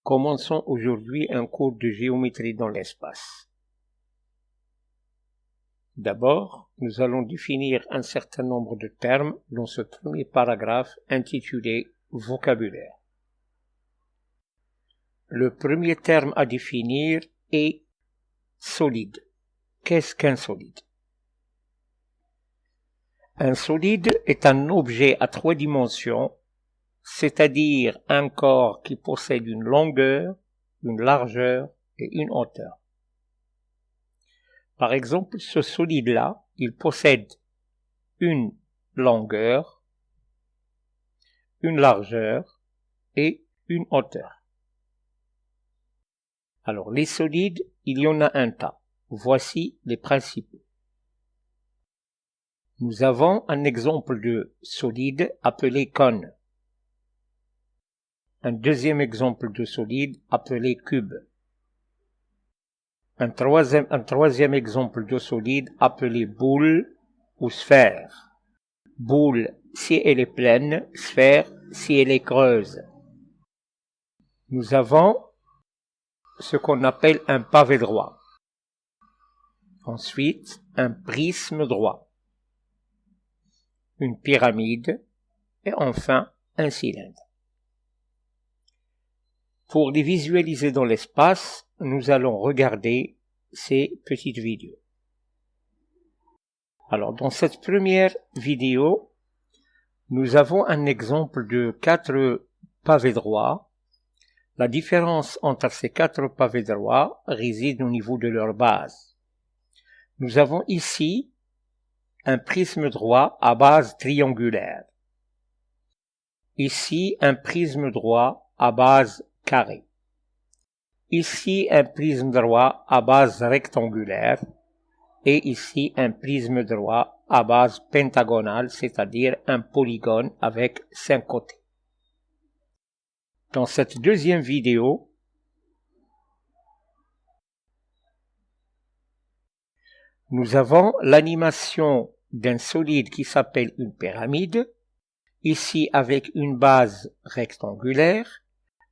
Commençons aujourd'hui un cours de géométrie dans l'espace. D'abord, nous allons définir un certain nombre de termes dans ce premier paragraphe intitulé « Vocabulaire ». Le premier terme à définir est « solide ». Qu'est-ce qu'un solide? Un solide est un objet à 3 dimensions, c'est-à-dire un corps qui possède une longueur, une largeur et une hauteur. Par exemple, ce solide-là, il possède une longueur, une largeur et une hauteur. Alors, les solides, il y en a un tas. Voici les principaux. Nous avons un exemple de solide appelé cône. Un deuxième exemple de solide appelé cube. Un troisième exemple de solide appelé boule ou sphère. Boule si elle est pleine, sphère si elle est creuse. Nous avons ce qu'on appelle un pavé droit. Ensuite, un prisme droit. Une pyramide et enfin un cylindre. Pour les visualiser dans l'espace, nous allons regarder ces petites vidéos. Alors, dans cette première vidéo, nous avons un exemple de 4 pavés droits. La différence entre ces 4 pavés droits réside au niveau de leur base. Nous avons ici un prisme droit à base triangulaire. Ici, un prisme droit à base carré. Ici, un prisme droit à base rectangulaire. Et ici, un prisme droit à base pentagonale, c'est-à-dire un polygone avec 5 côtés. Dans cette deuxième vidéo, nous avons l'animation d'un solide qui s'appelle une pyramide, ici avec une base rectangulaire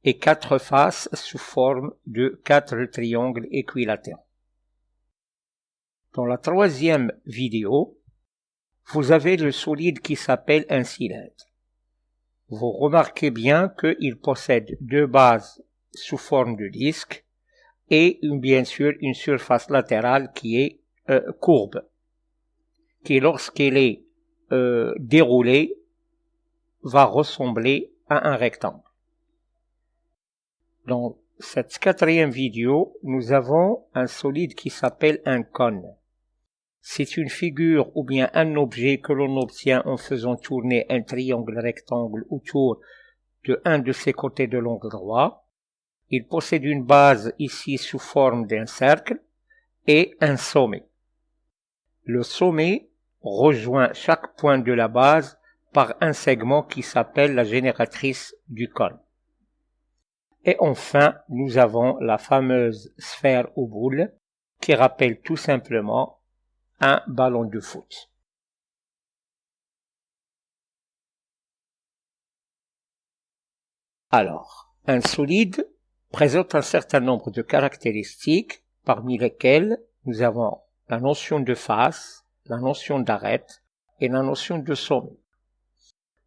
et 4 faces sous forme de 4 triangles équilatéraux. Dans la troisième vidéo, vous avez le solide qui s'appelle un cylindre. Vous remarquez bien qu'il possède 2 bases sous forme de disque et bien sûr une surface latérale qui est courbe, qui lorsqu'elle est déroulée va ressembler à un rectangle. Dans cette quatrième vidéo, nous avons un solide qui s'appelle un cône. C'est une figure ou bien un objet que l'on obtient en faisant tourner un triangle rectangle autour de un de ses côtés de l'angle droit. Il possède une base ici sous forme d'un cercle et un sommet. Le sommet rejoint chaque point de la base par un segment qui s'appelle la génératrice du cône. Et enfin, nous avons la fameuse sphère ou boule qui rappelle tout simplement un ballon de foot. Alors, un solide présente un certain nombre de caractéristiques parmi lesquelles nous avons la notion de face, la notion d'arête et la notion de sommet.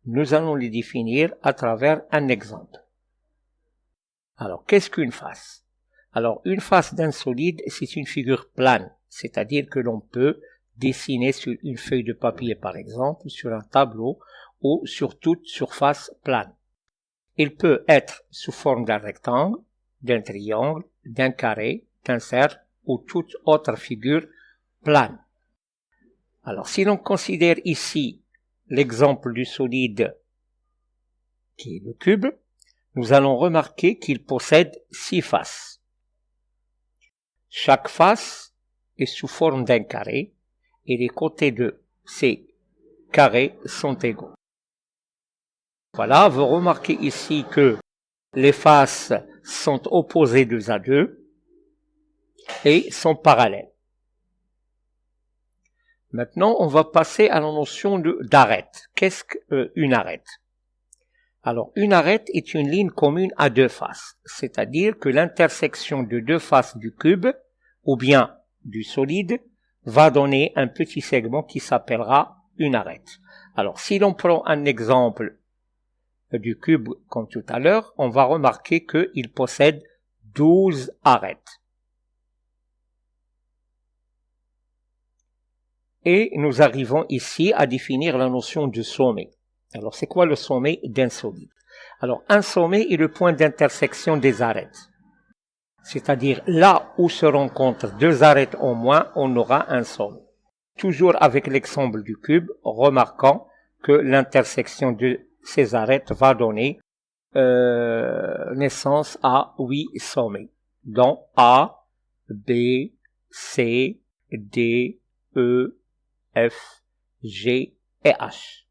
Nous allons les définir à travers un exemple. Alors, qu'est-ce qu'une face? Alors, une face d'un solide, c'est une figure plane, c'est-à-dire que l'on peut dessiner sur une feuille de papier, par exemple, sur un tableau ou sur toute surface plane. Il peut être sous forme d'un rectangle, d'un triangle, d'un carré, d'un cercle ou toute autre figure plane. Alors, si l'on considère ici l'exemple du solide qui est le cube, nous allons remarquer qu'il possède 6 faces. Chaque face est sous forme d'un carré et les côtés de ces carrés sont égaux. Voilà, vous remarquez ici que les faces sont opposées 2 à 2 et sont parallèles. Maintenant, on va passer à la notion d'arête. Qu'est-ce qu'une arête? Alors, une arête est une ligne commune à deux faces, c'est-à-dire que l'intersection de deux faces du cube, ou bien du solide, va donner un petit segment qui s'appellera une arête. Alors, si l'on prend un exemple du cube comme tout à l'heure, on va remarquer qu'il possède 12 arêtes. Et nous arrivons ici à définir la notion de sommet. Alors, c'est quoi le sommet d'un solide? Alors, un sommet est le point d'intersection des arêtes. C'est-à-dire, là où se rencontrent deux arêtes au moins, on aura un sommet. Toujours avec l'exemple du cube, remarquant que l'intersection de ces arêtes va donner naissance à 8 sommets, dont A, B, C, D, E, F, G et H.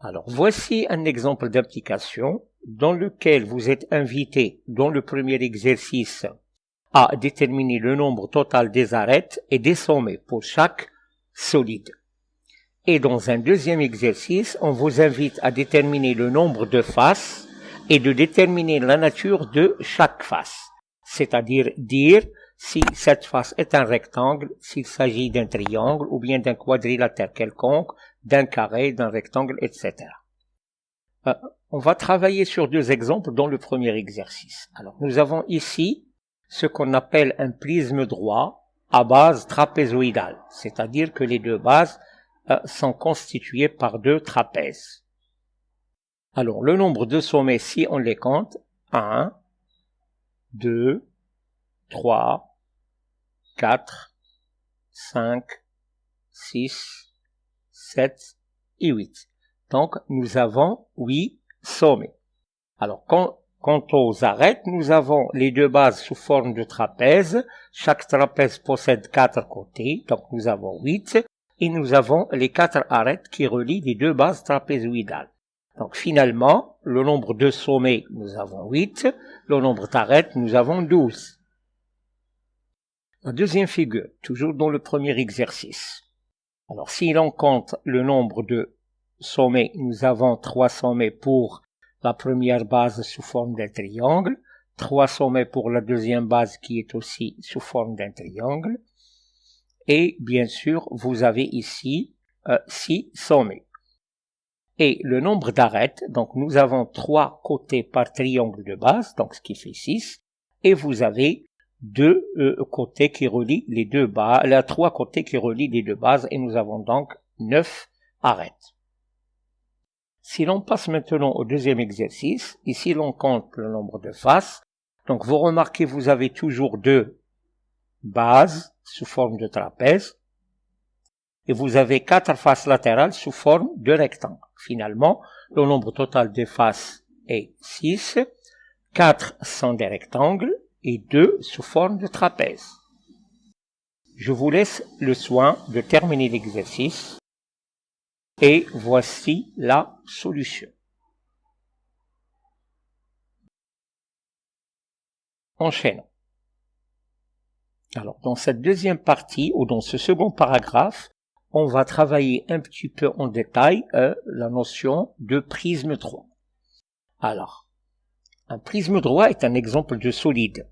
Alors, voici un exemple d'application dans lequel vous êtes invité, dans le premier exercice, à déterminer le nombre total des arêtes et des sommets pour chaque solide. Et dans un deuxième exercice, on vous invite à déterminer le nombre de faces et de déterminer la nature de chaque face. C'est-à-dire dire si cette face est un rectangle, s'il s'agit d'un triangle ou bien d'un quadrilatère quelconque, d'un carré, d'un rectangle, etc. On va travailler sur deux exemples dans le premier exercice. Alors, nous avons ici ce qu'on appelle un prisme droit à base trapézoïdale, c'est-à-dire que les deux bases sont constituées par deux trapèzes. Alors, le nombre de sommets, si on les compte, 1, 2, 3, 4, 5, 6, 7 et 8. Donc, nous avons 8 sommets. Alors, quant aux arêtes, nous avons les deux bases sous forme de trapèze. Chaque trapèze possède 4 côtés, donc nous avons 8. Et nous avons les 4 arêtes qui relient les deux bases trapézoïdales. Donc, finalement, le nombre de sommets, nous avons 8. Le nombre d'arêtes, nous avons 12. La deuxième figure, toujours dans le premier exercice. Alors, si l'on compte le nombre de sommets, nous avons 3 sommets pour la première base sous forme d'un triangle, 3 sommets pour la deuxième base qui est aussi sous forme d'un triangle, et bien sûr, vous avez ici 6 sommets. Et le nombre d'arêtes, donc nous avons 3 côtés par triangle de base, donc ce qui fait 6, et vous avez 2 côtés qui relient les deux bases, 3 côtés qui relient les deux bases, et nous avons donc 9 arêtes. Si l'on passe maintenant au deuxième exercice, ici l'on compte le nombre de faces, donc vous remarquez vous avez toujours 2 bases sous forme de trapèze, et vous avez 4 faces latérales sous forme de rectangle. Finalement, le nombre total des faces est 6, 4 sont des rectangles, et 2 sous forme de trapèze. Je vous laisse le soin de terminer l'exercice et voici la solution. Enchaînons. Alors, dans cette deuxième partie ou dans ce second paragraphe, on va travailler un petit peu en détail la notion de prisme droit. Alors, un prisme droit est un exemple de solide.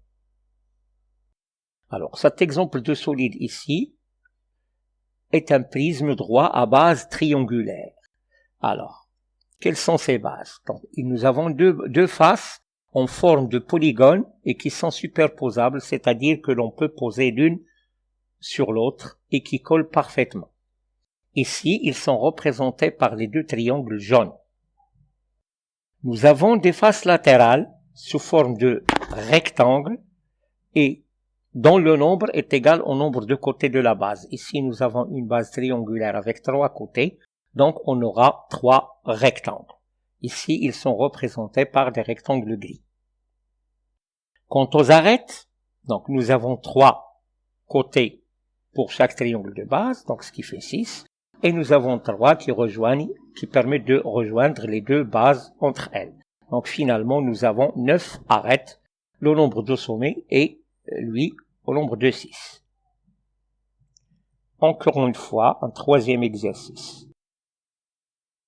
Alors, cet exemple de solide ici est un prisme droit à base triangulaire. Alors, quelles sont ces bases? Donc, nous avons deux faces en forme de polygone et qui sont superposables, c'est-à-dire que l'on peut poser l'une sur l'autre et qui collent parfaitement. Ici, ils sont représentés par les 2 triangles jaunes. Nous avons des faces latérales sous forme de rectangle et dont le nombre est égal au nombre de côtés de la base. Ici, nous avons une base triangulaire avec 3 côtés, donc on aura 3 rectangles. Ici, ils sont représentés par des rectangles gris. Quant aux arêtes, donc nous avons 3 côtés pour chaque triangle de base, donc ce qui fait 6, et nous avons 3 qui permettent de rejoindre les 2 bases entre elles. Donc finalement, nous avons 9 arêtes. Le nombre de sommets est lui, au nombre de 6. Encore une fois, un troisième exercice.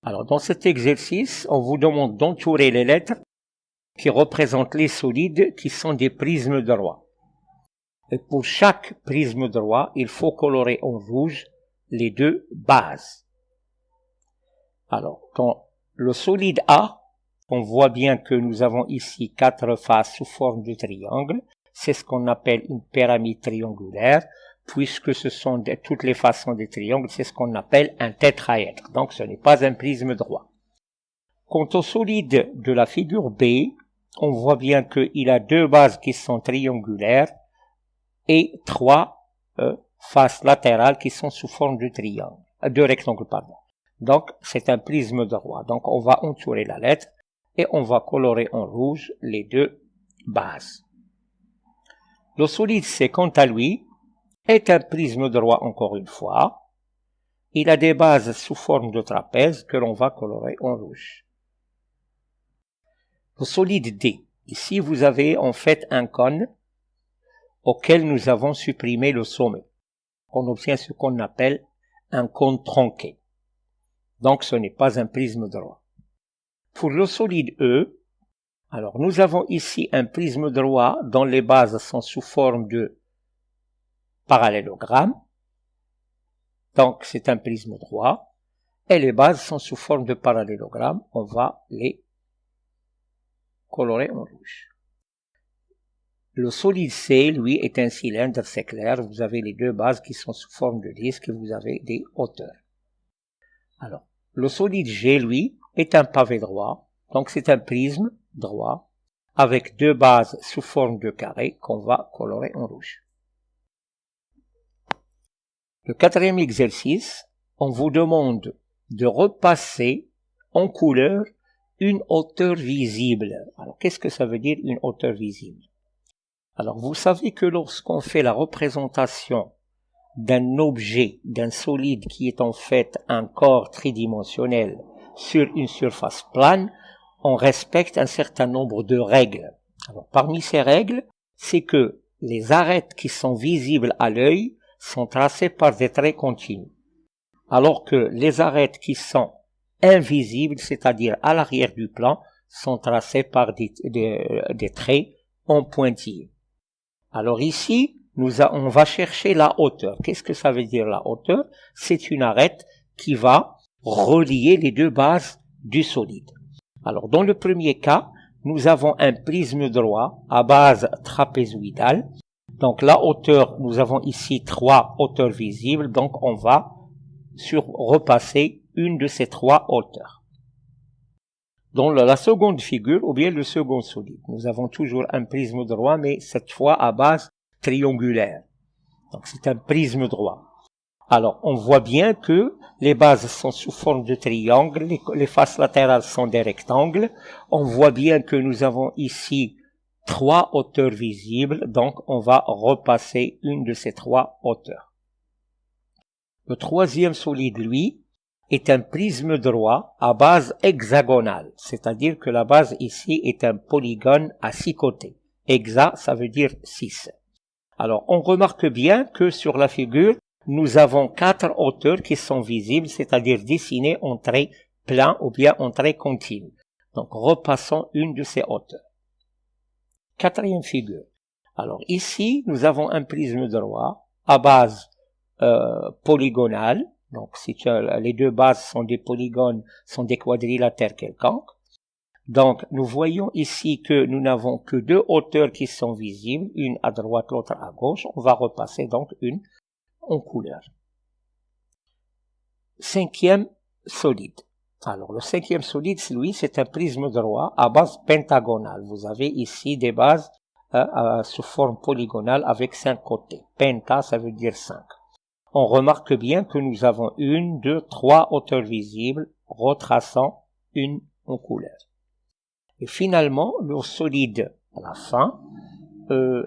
Alors, dans cet exercice, on vous demande d'entourer les lettres qui représentent les solides qui sont des prismes droits. Et pour chaque prisme droit, il faut colorer en rouge les deux bases. Alors, dans le solide A, on voit bien que nous avons ici 4 faces sous forme de triangle. C'est ce qu'on appelle une pyramide triangulaire, puisque ce sont toutes les façons des triangles, c'est ce qu'on appelle un tétraèdre. Donc, ce n'est pas un prisme droit. Quant au solide de la figure B, on voit bien qu'il a 2 bases qui sont triangulaires et 3 faces latérales qui sont sous forme de triangle, de rectangle, pardon. Donc, c'est un prisme droit. Donc, on va entourer la lettre et on va colorer en rouge les 2 bases. Le solide C, quant à lui, est un prisme droit encore une fois. Il a des bases sous forme de trapèze que l'on va colorer en rouge. Le solide D. Ici, vous avez en fait un cône auquel nous avons supprimé le sommet. On obtient ce qu'on appelle un cône tronqué. Donc, ce n'est pas un prisme droit. Pour le solide E, alors nous avons ici un prisme droit dont les bases sont sous forme de parallélogramme. Donc, c'est un prisme droit. Et les bases sont sous forme de parallélogramme. On va les colorer en rouge. Le solide C, lui, est un cylindre, c'est clair. Vous avez les 2 bases qui sont sous forme de disque et vous avez des hauteurs. Alors, le solide G, lui, est un pavé droit. Donc, c'est un prisme droit avec 2 bases sous forme de carré qu'on va colorer en rouge. Le 4e exercice, on vous demande de repasser en couleur une hauteur visible. Alors, qu'est-ce que ça veut dire une hauteur visible? Alors, vous savez que lorsqu'on fait la représentation d'un objet, d'un solide qui est en fait un corps tridimensionnel sur une surface plane, on respecte un certain nombre de règles. Alors, parmi ces règles, c'est que les arêtes qui sont visibles à l'œil sont tracées par des traits continus, alors que les arêtes qui sont invisibles, c'est-à-dire à l'arrière du plan, sont tracées par des traits en pointillés. Alors ici, on va chercher la hauteur. Qu'est-ce que ça veut dire la hauteur? C'est une arête qui va relier les 2 bases du solide. Alors dans le premier cas, nous avons un prisme droit à base trapézoïdale. Donc la hauteur, nous avons ici 3 hauteurs visibles, donc on va repasser une de ces 3 hauteurs. Dans la seconde figure, ou bien le second solide, nous avons toujours un prisme droit, mais cette fois à base triangulaire. Donc c'est un prisme droit. Alors, on voit bien que les bases sont sous forme de triangle, les faces latérales sont des rectangles. On voit bien que nous avons ici 3 hauteurs visibles, donc on va repasser une de ces 3 hauteurs. Le 3e solide, lui, est un prisme droit à base hexagonale, c'est-à-dire que la base ici est un polygone à 6 côtés. Hexa, ça veut dire 6. Alors, on remarque bien que sur la figure, nous avons 4 hauteurs qui sont visibles, c'est-à-dire dessinées en traits plans ou bien en traits continus. Donc, repassons une de ces hauteurs. 4e figure. Alors, ici, nous avons un prisme droit à base polygonale. Donc, si les 2 bases sont des polygones, sont des quadrilatères quelconques. Donc, nous voyons ici que nous n'avons que 2 hauteurs qui sont visibles, une à droite, l'autre à gauche. On va repasser donc une en couleur. 5e solide. Alors, le 5e solide, lui, c'est un prisme droit à base pentagonale. Vous avez ici des bases sous forme polygonale avec 5 côtés. Penta, ça veut dire 5. On remarque bien que nous avons 1, 2, 3 hauteurs visibles, retraçant une en couleur. Et finalement, le solide à la fin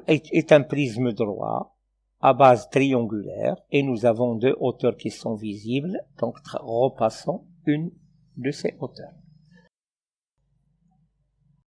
est un prisme droit à base triangulaire et nous avons 2 hauteurs qui sont visibles, donc repassons une de ces hauteurs.